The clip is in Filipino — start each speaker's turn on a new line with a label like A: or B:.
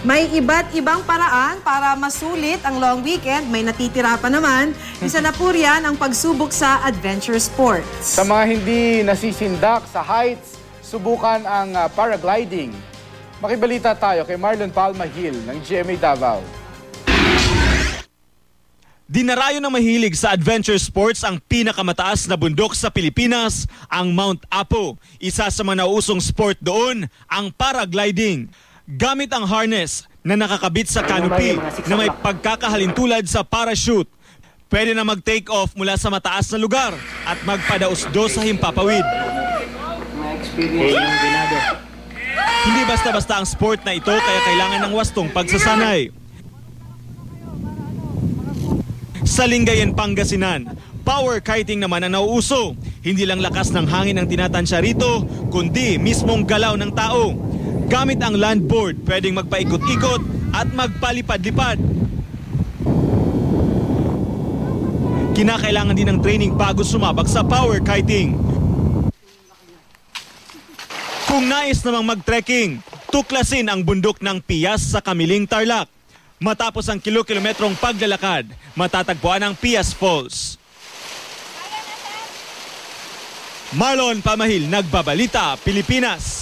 A: May iba't ibang paraan para masulit ang long weekend. May natitira pa naman. Isa na po riyan ang pagsubok sa adventure sports.
B: Sa mga hindi nasisindak sa heights, subukan ang paragliding. Makibalita tayo kay Marlon Palmahil ng GMA Davao.
C: Dinarayo ng mahilig sa adventure sports ang pinakamataas na bundok sa Pilipinas, ang Mount Apo. Isa sa mga nauusong sport doon, ang paragliding. Gamit ang harness na nakakabit sa canopy na may pagkakahalintulad sa parachute. Pwede na mag-take off mula sa mataas na lugar at magpadausdo sa himpapawid. Hindi basta-basta ang sport na ito kaya kailangan ng wastong pagsasanay. Sa Lingayen, Pangasinan, power kiting naman ang nauuso. Hindi lang lakas ng hangin ang tinatansya rito, kundi mismong galaw ng tao. Gamit ang landboard, pwedeng magpaikot-ikot at magpalipad-lipad. Kinakailangan din ng training bago sumabak sa power kiting. Kung nais namang mag-trekking, tuklasin ang bundok ng Pias sa Kamiling, Tarlac. Matapos ang kilo-kilometrong paglalakad, matatagpuan ang Pias Falls. Marlon Palmahil, Nagbabalita, Pilipinas.